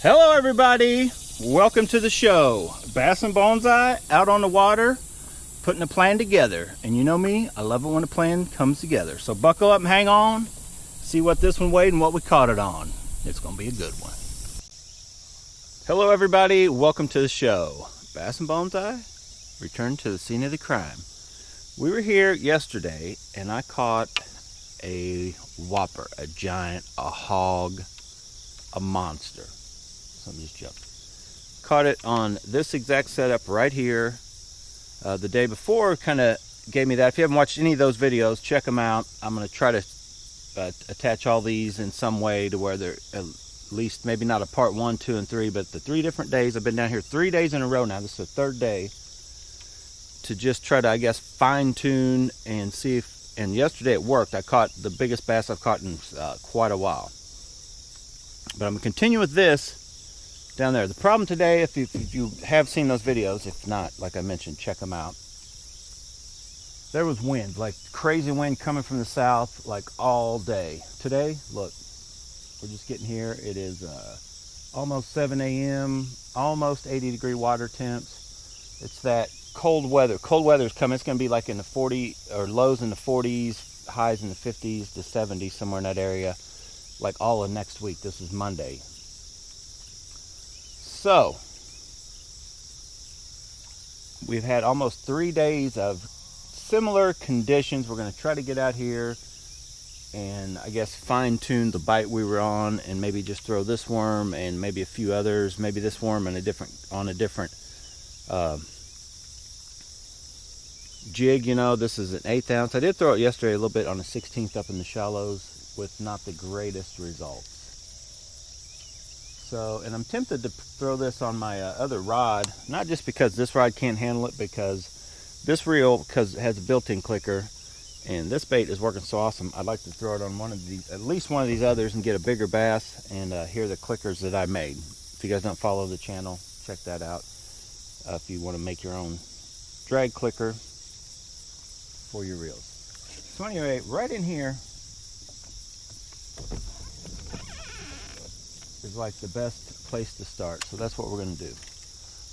Hello everybody, welcome to the show. Bass and Bonsai out on the water, putting a plan together. And you know me, I love it when a plan comes together. So buckle up and hang on, see what this one weighed and what we caught it on. It's gonna be a good one. Hello everybody, welcome to the show. Bass and Bonsai, return to the scene of the crime. We were here yesterday and I caught a whopper, a giant, a hog, a monster. Something just jumped. Caught it on this exact setup right here. The day before kind of gave me that. If you haven't watched any of those videos, check them out. I'm going to try to attach all these in some way to where they're at least maybe not a part 1, 2, and 3, but the 3 different days. I've been down here 3 days in a row now. This is the 3rd day to just try to, I guess, fine tune and see if, and yesterday it worked. I caught the biggest bass I've caught in quite a while. But I'm going to continue with this down there. The problem today, if you have seen those videos, if not, like I mentioned, check them out. There was wind, like crazy wind coming from the south, like all day. Today, look, we're just getting here. It is almost 7 a.m., almost 80-degree water temps. It's that cold weather. Cold weather is coming. It's going to be like in the 40 or lows in the 40s, highs in the 50s to 70s, somewhere in that area, like all of next week. This is Monday. So, we've had almost 3 days of similar conditions. We're going to try to get out here and I guess fine-tune the bite we were on and maybe just throw this worm and maybe a few others, maybe this worm and on a different jig. You know, this is an 1/8 ounce. I did throw it yesterday a little bit on a 16th up in the shallows with not the greatest results. So, and I'm tempted to throw this on my other rod, not just because this rod can't handle it, because this reel has a built-in clicker, and this bait is working so awesome. I'd like to throw it on one of these, at least one of these others, and get a bigger bass, and hear the clickers that I made. If you guys don't follow the channel, check that out. If you want to make your own drag clicker for your reels. So anyway, right in here is like the best place to start. So that's what we're going to do.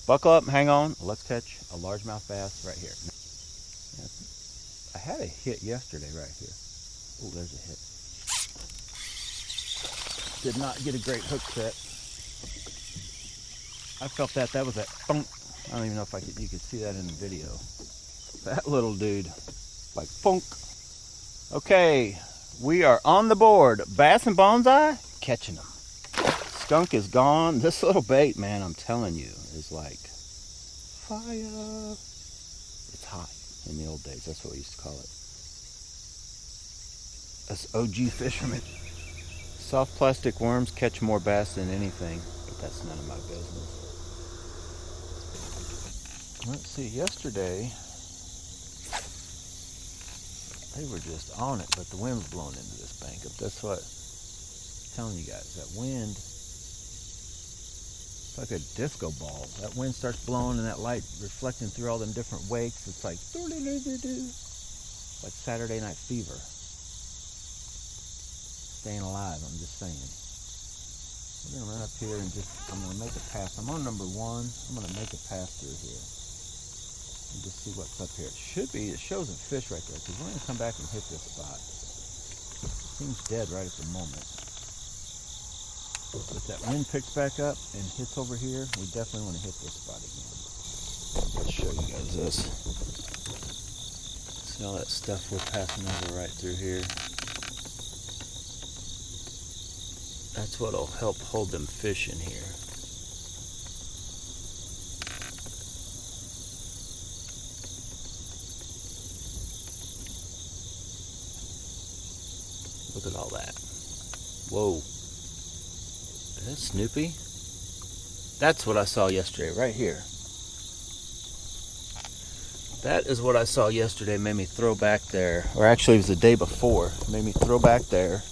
Buckle up and hang on. Let's catch a largemouth bass right here. I had a hit yesterday right here. Oh, there's a hit. Did not get a great hook set. I felt that was that thunk. I don't even know if you could see that in the video. That little dude, like funk. Okay, we are on the board. Bass and Bonsai, catching them. Skunk is gone. This little bait, man, I'm telling you, is like fire. It's hot in the old days. That's what we used to call it. That's OG fishermen. Soft plastic worms catch more bass than anything, but that's none of my business. Let's see, yesterday they were just on it, but the wind was blowing into this bank. That's what I'm telling you guys, that wind, it's like a disco ball. That wind starts blowing and that light reflecting through all them different wakes. It's like Saturday Night Fever. Staying alive, I'm just saying. We're gonna run up here and I'm gonna make a pass. I'm on number 1. I'm gonna make a pass through here and just see what's up here. It shows a fish right there, because we're gonna come back and hit this spot. It seems dead right at the moment. If that wind picks back up and hits over here, we definitely want to hit this spot again. Let's show you guys this. See all that stuff we're passing over right through here? That's what'll help hold them fish in here. Look at all that. Whoa. Is that Snoopy? That's what I saw yesterday, right here. That is what I saw yesterday, made me throw back there. Or actually, it was the day before. Made me throw back there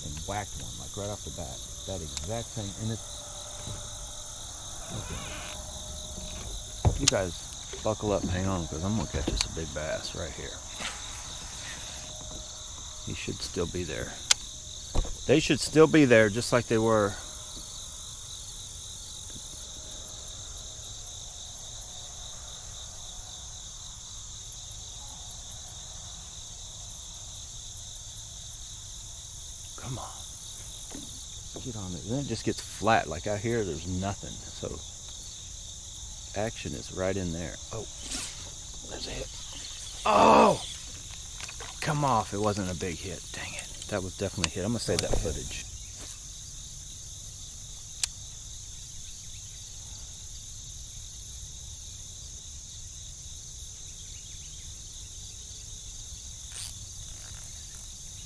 and whack one, like right off the bat. That exact thing. And it's... Okay. You guys buckle up and hang on, because I'm going to catch us a big bass right here. He should still be there. They should still be there, just like they were get on it. Then it just gets flat. Like out here, there's nothing. So action is right in there. Oh, there's a hit. Oh, come off. It wasn't a big hit. Dang it. That was definitely a hit. I'm going to save that footage.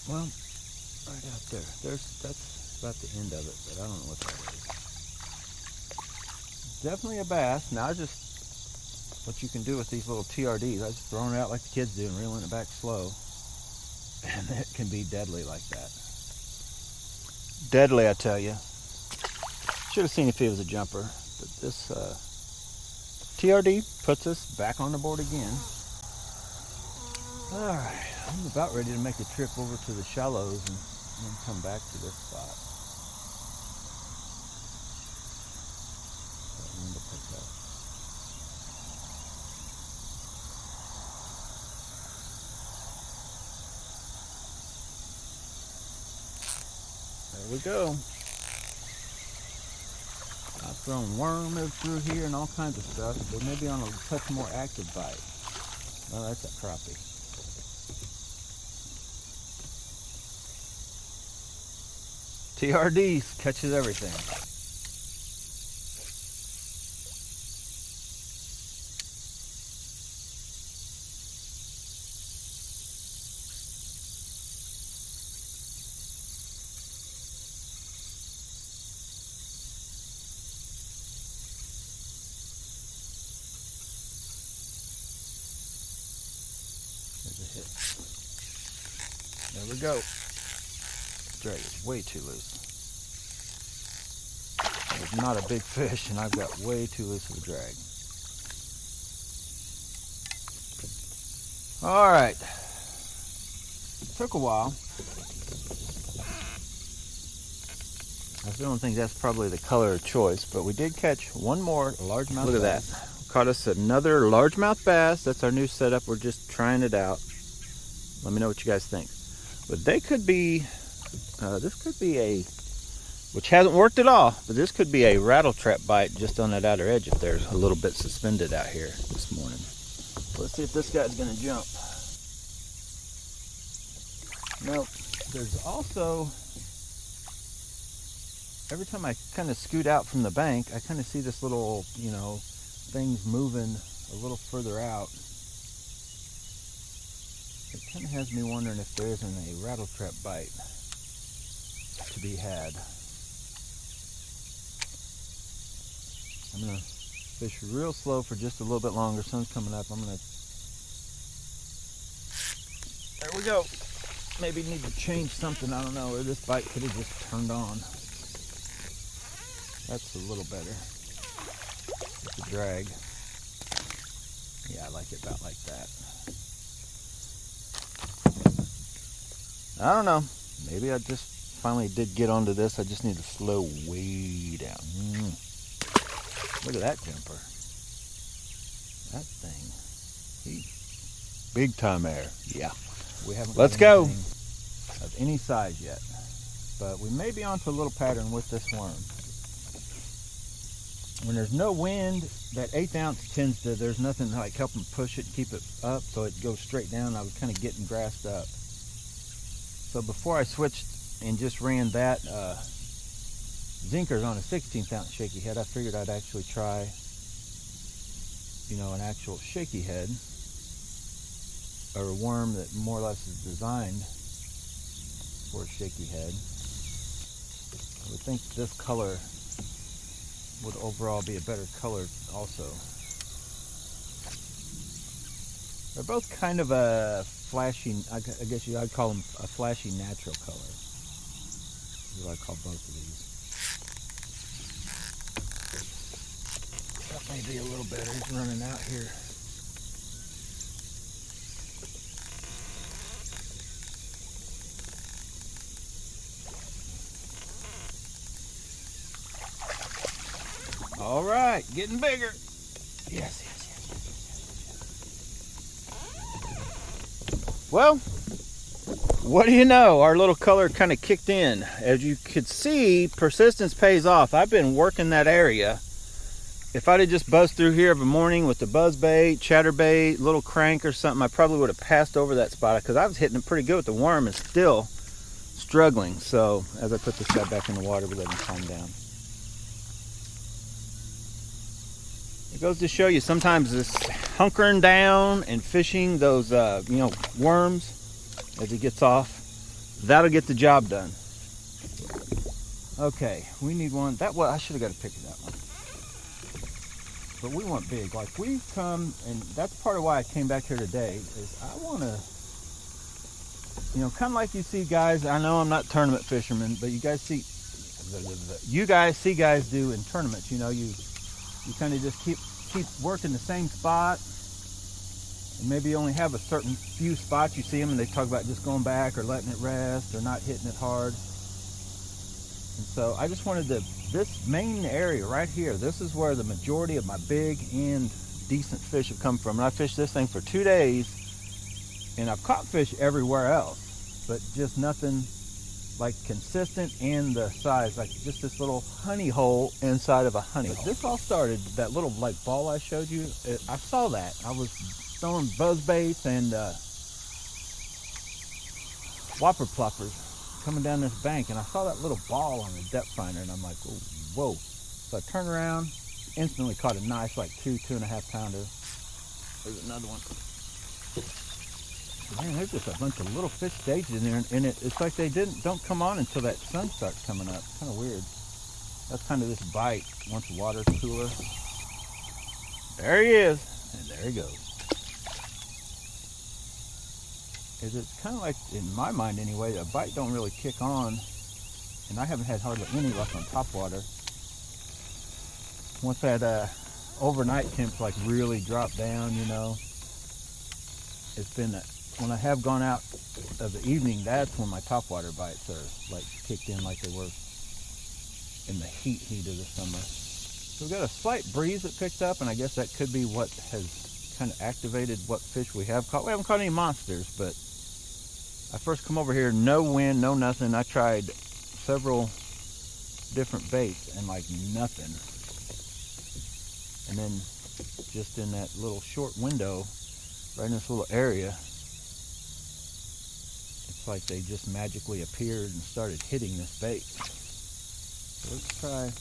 Well, right out there. That's about the end of it, but I don't know what that is. Definitely a bass. Now just what you can do with these little TRDs. I just thrown it out like the kids do and reeling it back slow. And it can be deadly like that. Deadly, I tell you. Should have seen if it was a jumper, but this TRD puts us back on the board again. All right. I'm about ready to make a trip over to the shallows and then come back to this spot. There we go. I've thrown worm through here and all kinds of stuff. They may be on a touch more active bite. Oh, that's a crappie. TRDs catches everything. There's a hit. There we go. Drag is way too loose. It's not a big fish, and I've got way too loose of a drag. All right. It took a while. I still don't think that's probably the color of choice, but we did catch one more largemouth. Look at that. Caught us another largemouth bass. That's our new setup. We're just trying it out. Let me know what you guys think. But they could be, this could be a, which hasn't worked at all, but this could be a rattle trap bite just on that outer edge if there's a little bit suspended out here this morning. Let's see if this guy's gonna jump. Nope. There's also, every time I kind of scoot out from the bank, I kind of see this little, you know, things moving a little further out. It kind of has me wondering if there isn't a rattle trap bite to be had. I'm gonna fish real slow for just a little bit longer. Sun's coming up. There we go. Maybe need to change something. I don't know. Or this bite could have just turned on. That's a little better. It's a drag. Yeah, I like it about like that. I don't know. Maybe I just finally did get onto this. I just need to slow way down. Look at that jumper. That thing. Big time air. Yeah. We haven't. Let's go. Of any size yet. But we may be onto a little pattern with this worm. When there's no wind, that 1/8 ounce tends to, there's nothing like helping push it and keep it up, so it goes straight down. I was kind of getting grassed up. So before I switched and just ran that Zinkerz on a 1/16 ounce shaky head, I figured I'd actually try, you know, an actual shaky head, or a worm that more or less is designed for a shaky head. I would think this color would overall be a better color also. They're both kind of a flashy, I guess I'd call them a flashy natural color. That's what I call both of these. That may be a little better. He's running out here. All right, getting bigger. Yes. Well, What do you know? Our little color kind of kicked in. As you could see, persistence pays off. I've been working that area. If I'd have just buzzed through here every morning with the buzz bait, chatterbait, little crank or something, I probably would have passed over that spot because I was hitting it pretty good with the worm and still struggling. So as I put this guy back in the water, we let him calm down. It goes to show you sometimes this hunkering down and fishing those worms as it gets off, that'll get the job done. Okay, we need one. I should have got a picture of that one. But we want big. Like we've come, and that's part of why I came back here today, is I want to, kind of like you see guys, I know I'm not tournament fishermen, but you guys see guys do in tournaments, you kind of just keep working the same spot, and maybe you only have a certain few spots you see them, and they talk about just going back or letting it rest or not hitting it hard. And so I just wanted this main area right here, this is where the majority of my big and decent fish have come from. And I fished this thing for 2 days, and I've caught fish everywhere else, but just nothing like consistent in the size, like just this little honey hole inside of a honey hole. This all started, that little like ball I showed you, I saw that. I was throwing buzz baits and whopper ploppers coming down this bank, and I saw that little ball on the depth finder, and I'm like, whoa. So I turned around, instantly caught a nice like 2.5 pounder. There's another one. Man, there's just a bunch of little fish staged in there, and it's like they don't come on until that sun starts coming up. Kind of weird. That's kind of this bite once the water's cooler. There he is, and there he goes. It's kind of like, in my mind anyway, a bite don't really kick on, and I haven't had hardly any luck on topwater. Once that overnight temps like really drop down, it's been when I have gone out of the evening, that's when my topwater bites are like kicked in like they were in the heat of the summer. So we've got a slight breeze that picked up, and I guess that could be what has kind of activated what fish we have caught. We haven't caught any monsters, but I first come over here, no wind, no nothing. I tried several different baits and like nothing. And then just in that little short window, right in this little area, it's like they just magically appeared and started hitting this bait. So let's try.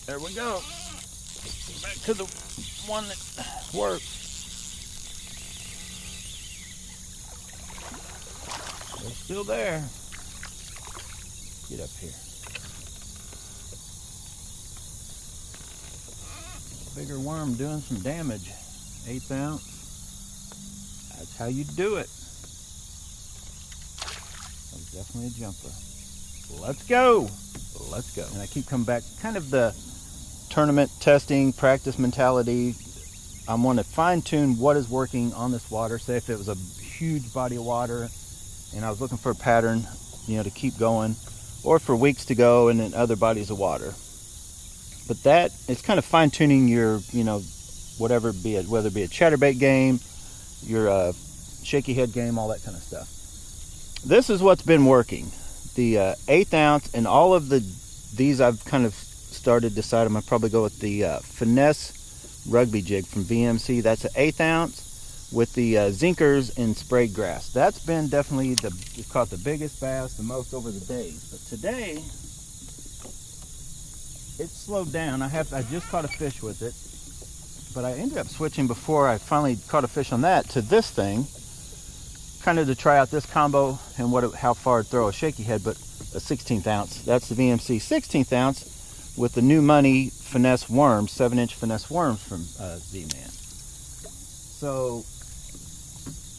There we go. Back to the one that works. They're still there. Get up here. Bigger worm doing some damage. 1/8 ounce. That's how you do it. That was definitely a jumper. Let's go. Let's go. And I keep coming back. Kind of the tournament testing practice mentality. I want to fine-tune what is working on this water. Say if it was a huge body of water and I was looking for a pattern, to keep going, or for weeks to go and then other bodies of water. But that is kind of fine-tuning your, whatever it be, whether it be a chatterbait game, your shaky head game, all that kind of stuff. This is what's been working. The 1/8 ounce, and all of these I've kind of decided I'm gonna probably go with the Finesse rugby jig from VMC. That's an 1/8 ounce with the Zinkerz and sprayed grass. That's been definitely it's caught the biggest bass, the most over the days. But today it's slowed down. I just caught a fish with it, but I ended up switching before I finally caught a fish on that to this thing, kind of to try out this combo and how far I'd throw a shaky head. But a 16th ounce. That's the VMC 16th ounce with the new money Finesse Wormz, 7-inch Finesse Wormz from Z-Man. So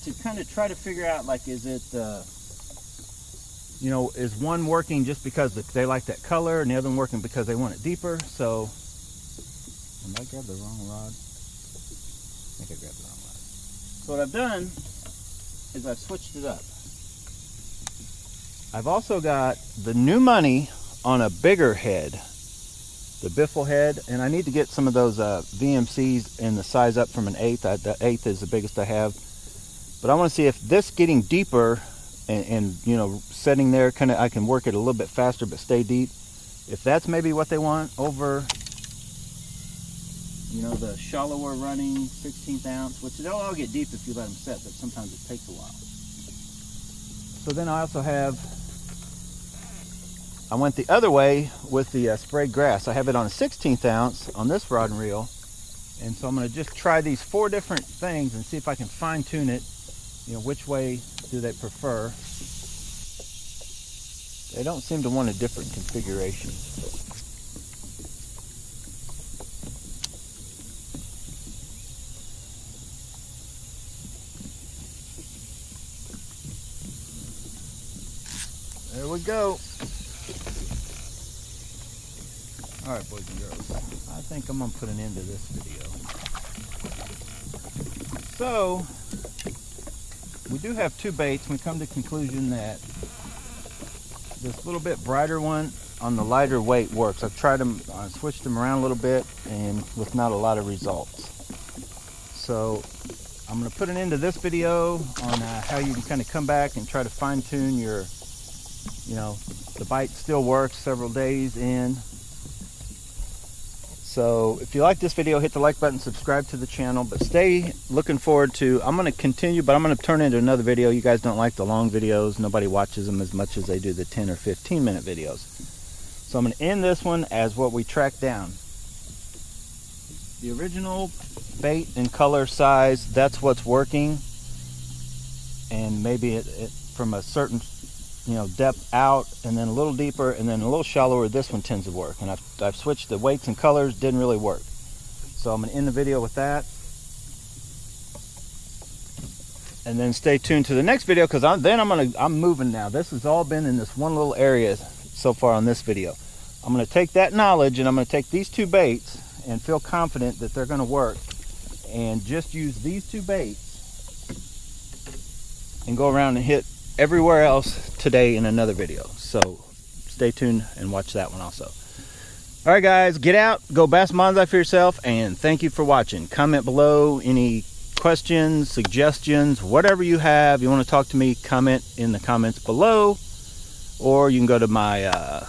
to kind of try to figure out, like, is it, is one working just because they like that color and the other one working because they want it deeper? So, did I grab the wrong rod? I think I grabbed the wrong rod. So what I've done is I've switched it up. I've also got the new money on a bigger head, the biffle head, and I need to get some of those VMCs in the size up from an 1/8. The 1/8 is the biggest I have, but I want to see if this getting deeper and you know, setting there, kind of, I can work it a little bit faster but stay deep. If that's maybe what they want over, you know, the shallower running 16th ounce, which they'll all get deep if you let them set, but sometimes it takes a while. So then I also have, I went the other way with the sprayed grass. I have it on a 16th ounce on this rod and reel. And so I'm going to just try these 4 different things and see if I can fine tune it. You know, which way do they prefer? They don't seem to want a different configuration. There we go. All right, boys and girls, I think I'm gonna put an end to this video. So we do have 2 baits. We come to the conclusion that this little bit brighter one on the lighter weight works. I've tried them, I switched them around a little bit, and with not a lot of results. So I'm going to put an end to this video on how you can kind of come back and try to fine tune your, you know, the bite still works several days in. So if you like this video, hit the like button, subscribe to the channel, but stay looking forward to, I'm going to continue, but I'm going to turn into another video. You guys don't like the long videos. Nobody watches them as much as they do the 10 or 15 minute videos. So I'm going to end this one as what we tracked down. The original bait and color size, that's what's working. And maybe it from a certain, you know, depth out, and then a little deeper, and then a little shallower, this one tends to work. And I've switched the weights and colors, didn't really work. So I'm going to end the video with that. And then stay tuned to the next video, because I'm moving now. This has all been in this one little area so far on this video. I'm going to take that knowledge, and I'm going to take these 2 baits and feel confident that they're going to work, and just use these 2 baits and go around and hit everywhere else today in another video. So stay tuned and watch that one also. All right, guys, get out, go bass bonsai for yourself, and thank you for watching. Comment below any questions, suggestions, whatever you have. You want to talk to me, comment in the comments below, or you can go to my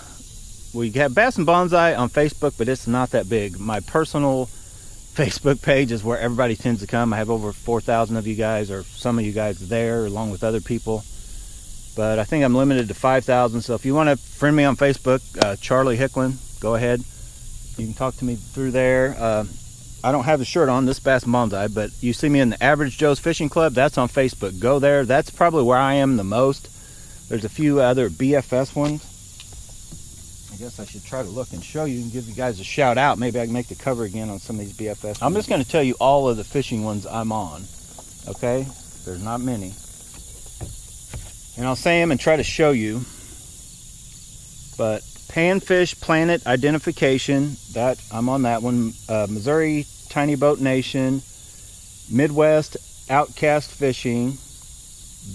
we have Bass and Bonsai on Facebook, but it's not that big. My personal Facebook page is where everybody tends to come. I have over 4,000 of you guys, or some of you guys there, along with other people. But I think I'm limited to 5,000. So if you want to friend me on Facebook, Charlie Hicklin, go ahead. You can talk to me through there. I don't have the shirt on, this Bass and Bonsai, but you see me in the Average Joe's Fishing Club. That's on Facebook. Go there. That's probably where I am the most. There's a few other BFS ones. I guess I should try to look and show you and give you guys a shout out. Maybe I can make the cover again on some of these BFS. I'm just going to tell you all of the fishing ones I'm on. Okay? There's not many. And I'll say them and try to show you. But Panfish Planet Identification, that I'm on that one. Missouri Tiny Boat Nation, Midwest Outcast Fishing,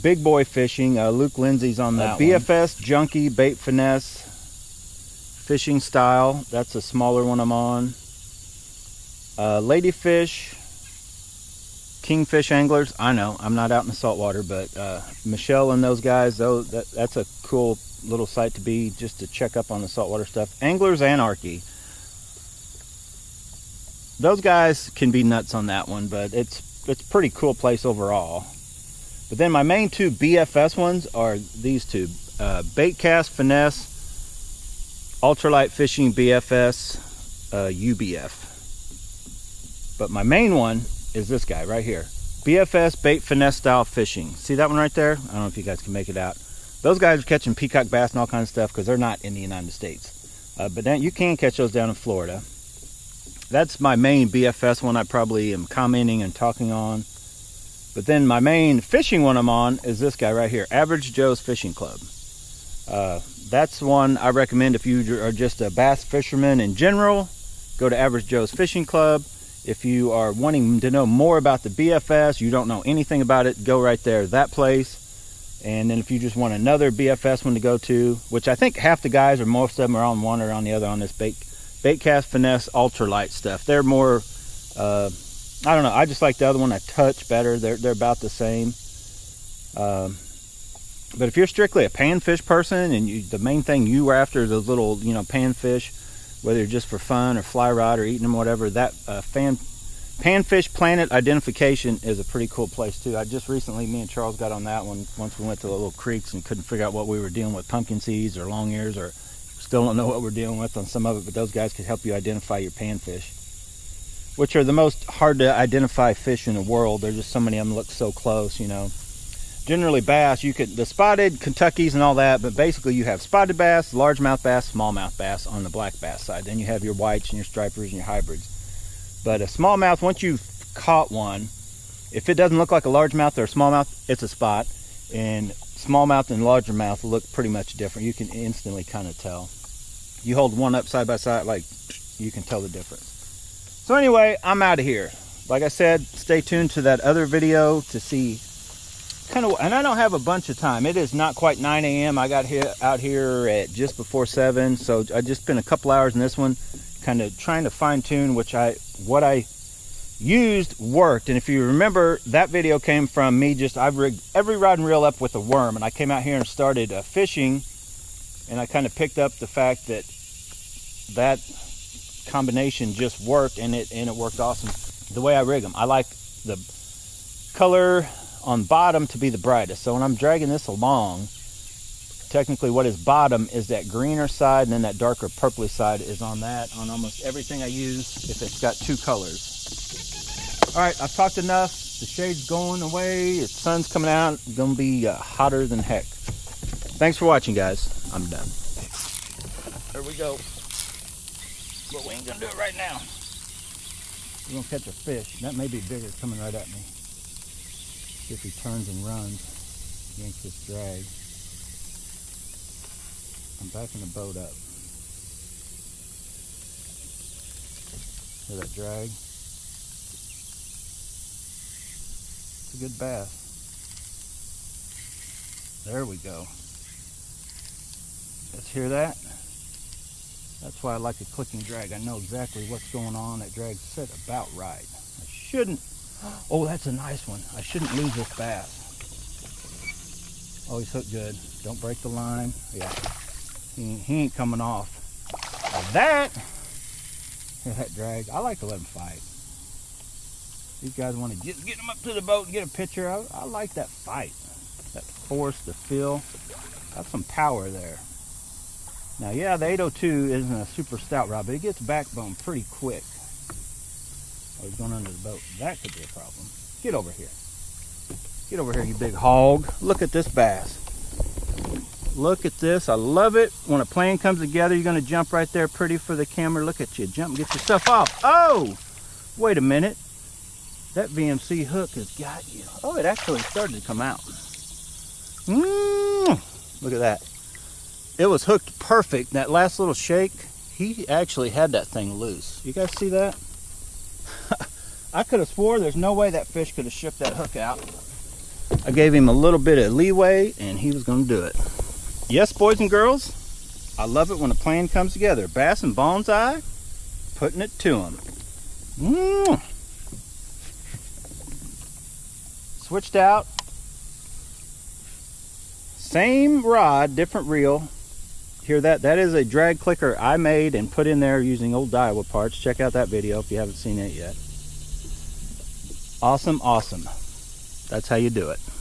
Big Boy Fishing, Luke Lindsay's on that BFS one. Junkie Bait Finesse Fishing Style, that's a smaller one I'm on. Ladyfish Kingfish Anglers, I know I'm not out in the saltwater, but Michelle and those guys, that's a cool little site to be, just to check up on the saltwater stuff. Anglers Anarchy, those guys can be nuts on that one, but it's a pretty cool place overall. But then my main 2 BFS ones are these 2, Baitcast Finesse, Ultralight Fishing BFS, UBF. But my main one is this guy right here, BFS Bait Finesse Style Fishing. See that one right there? I don't know if you guys can make it out. Those guys are catching peacock bass and all kinds of stuff because they're not in the United States. But then you can catch those down in Florida. That's my main BFS one I probably am commenting and talking on. But then my main fishing one I'm on is this guy right here, Average Joe's Fishing Club. That's one I recommend if you are just a bass fisherman in general. Go to Average Joe's Fishing Club. If you are wanting to know more about the BFS, you don't know anything about it, go right there, that place. And then if you just want another BFS one to go to, which I think half the guys or most of them are on one or on the other on this Baitcast Finesse ultralight stuff. They're more, I don't know, I just like the other one a touch better. They're about the same. But if you're strictly a panfish person and the main thing you were after is those little, panfish, whether you're just for fun or fly rod or eating them, whatever, that Panfish Planet Identification is a pretty cool place too. I just recently, me and Charles got on that one once we went to the little creeks and couldn't figure out what we were dealing with, pumpkin seeds or long ears, or still don't know what we're dealing with on some of it, but those guys could help you identify your panfish, which are the most hard to identify fish in the world. There's just so many of them look so close, Generally bass, the spotted Kentuckys and all that, but basically you have spotted bass, largemouth bass, smallmouth bass on the black bass side. Then you have your whites and your stripers and your hybrids. But a smallmouth, once you've caught one, if it doesn't look like a largemouth or a smallmouth, it's a spot. And smallmouth and largemouth look pretty much different. You can instantly kind of tell. You hold one up side by side, like you can tell the difference. So anyway, I'm out of here. Like I said, stay tuned to that other video to see and I don't have a bunch of time. It is not quite 9 a.m. I got out here at just before 7, so I just spent a couple hours in this one, kind of trying to fine tune what I used worked. And if you remember, that video came from me I've rigged every rod and reel up with a worm, and I came out here and started fishing, and I kind of picked up the fact that combination just worked, and it worked awesome. The way I rig them, I like the color on bottom to be the brightest. So when I'm dragging this along, technically what is bottom is that greener side, and then that darker purpley side is on almost everything I use if it's got two colors. All right, I've talked enough. The shade's going away. The sun's coming out. It's gonna be hotter than heck. Thanks for watching, guys. I'm done. There we go. But we ain't gonna do it right now. We're gonna catch a fish. That may be bigger, coming right at me. If he turns and runs, yanks this drag. I'm backing the boat up. Hear that drag? It's a good bass. There we go. Let's hear that. That's why I like a clicking drag. I know exactly what's going on. That drag's set about right. I shouldn't. Oh, that's a nice one. I shouldn't lose this bass. Oh, he's hooked good. Don't break the line. Yeah, he ain't coming off. Now that drag, I like to let him fight. These guys want to get him up to the boat and get a picture. I like that fight, that force, the feel. Got some power there. Now, yeah, the 802 isn't a super stout rod, but it gets backbone pretty quick. Oh, he's going under the boat. That could be a problem. Get over here. Get over here, you big hog. Look at this bass. Look at this. I love it. When a plane comes together, you're going to jump right there pretty for the camera. Look at you. Jump and get yourself off. Oh! Wait a minute. That VMC hook has got you. Oh, it actually started to come out. Look at that. It was hooked perfect. That last little shake, he actually had that thing loose. You guys see that? I could have swore there's no way that fish could have shook that hook out. I gave him a little bit of leeway and he was going to do it. Yes, boys and girls, I love it when a plan comes together. Bass and Bonsai, putting it to them. Switched out. Same rod, different reel. Hear that? That is a drag clicker I made and put in there using old Daiwa parts. Check out that video if you haven't seen it yet. Awesome, awesome. That's how you do it.